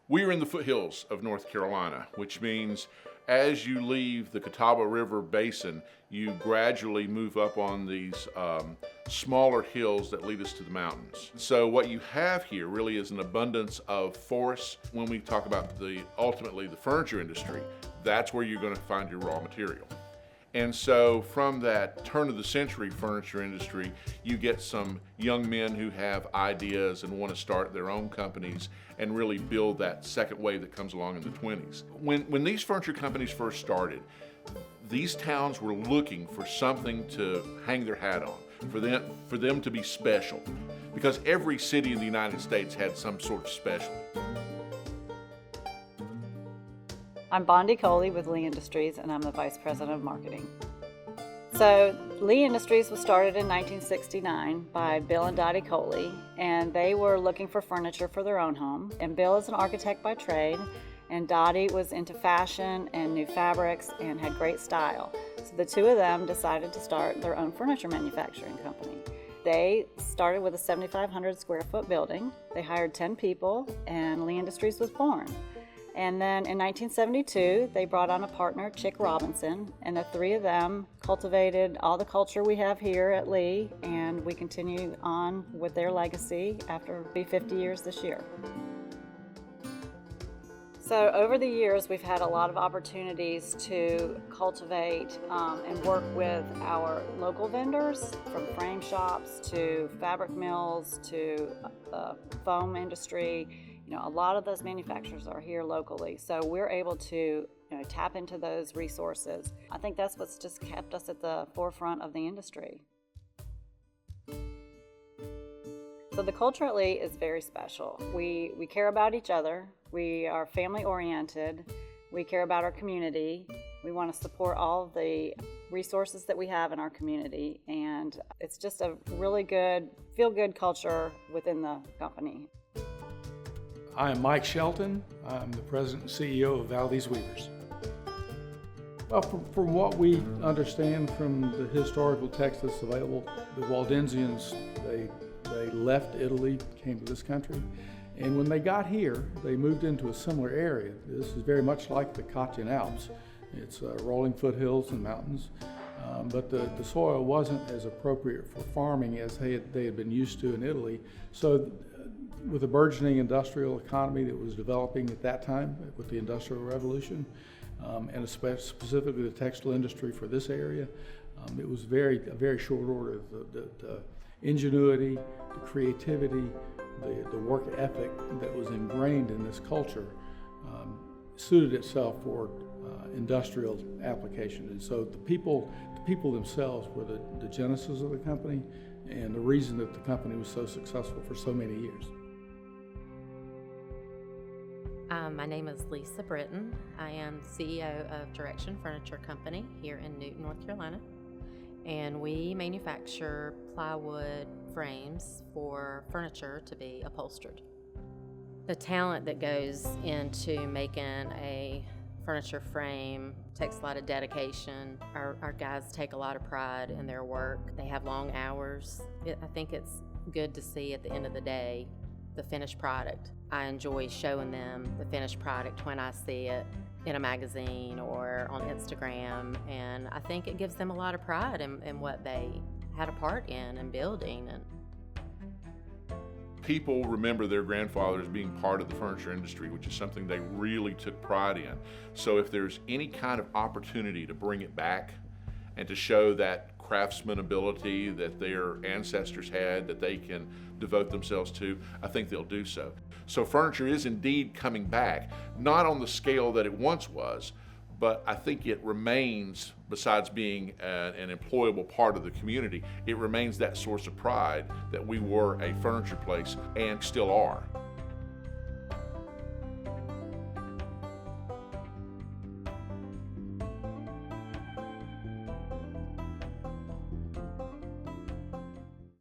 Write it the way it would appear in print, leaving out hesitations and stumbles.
We are in the foothills of North Carolina, which means as you leave the Catawba River Basin, you gradually move up on these smaller hills that lead us to the mountains. So what you have here really is an abundance of forests. When we talk about ultimately the furniture industry, that's where you're going to find your raw material. And so from that turn of the century furniture industry, you get some young men who have ideas and want to start their own companies and really build that second wave that comes along in the 20s. When these furniture companies first started, these towns were looking for something to hang their hat on, for them to be special, because every city in the United States had some sort of special. I'm Bondi Coley with Lee Industries, and I'm the Vice President of Marketing. So Lee Industries was started in 1969 by Bill and Dottie Coley, and they were looking for furniture for their own home. And Bill is an architect by trade, and Dottie was into fashion and new fabrics and had great style. So the two of them decided to start their own furniture manufacturing company. They started with a 7,500 square foot building. They hired 10 people, and Lee Industries was born. And then in 1972, they brought on a partner, Chick Robinson, and the three of them cultivated all the culture we have here at Lee, and we continue on with their legacy after 50 years this year. So over the years, we've had a lot of opportunities to cultivate and work with our local vendors, from frame shops to fabric mills to the foam industry. A lot of those manufacturers are here locally, so we're able to tap into those resources. I think that's what's just kept us at the forefront of the industry. So the culture at Lee is very special. We care about each other. We are family oriented. We care about our community. We want to support all of the resources that we have in our community, and it's just a really good, feel-good culture within the company. I am Mike Shelton. I'm the president and CEO of Valdez Weavers. Well, from what we understand from the historical text that's available, the Waldensians, they left Italy, came to this country, and when they got here, they moved into a similar area. This is very much like the Cottian Alps. It's rolling foothills and mountains, but the soil wasn't as appropriate for farming as they had been used to in Italy. So with the burgeoning industrial economy that was developing at that time with the Industrial Revolution, and specifically the textile industry for this area, it was a very short order. The ingenuity, the creativity, the work ethic that was ingrained in this culture suited itself for industrial application. And so the people themselves were the genesis of the company and the reason that the company was so successful for so many years. My name is Lisa Britton. I am CEO of Direction Furniture Company here in Newton, North Carolina, and we manufacture plywood frames for furniture to be upholstered. The talent that goes into making a furniture frame takes a lot of dedication. Our guys take a lot of pride in their work. They have long hours. I think it's good to see at the end of the day the finished product. I enjoy showing them the finished product when I see it in a magazine or on Instagram, and I think it gives them a lot of pride in what they had a part in building. And people remember their grandfathers being part of the furniture industry, which is something they really took pride in. So if there's any kind of opportunity to bring it back and to show that craftsman ability that their ancestors had, that they can devote themselves to, I think they'll do so. So furniture is indeed coming back, not on the scale that it once was, but I think it remains, besides being an employable part of the community, it remains that source of pride that we were a furniture place and still are.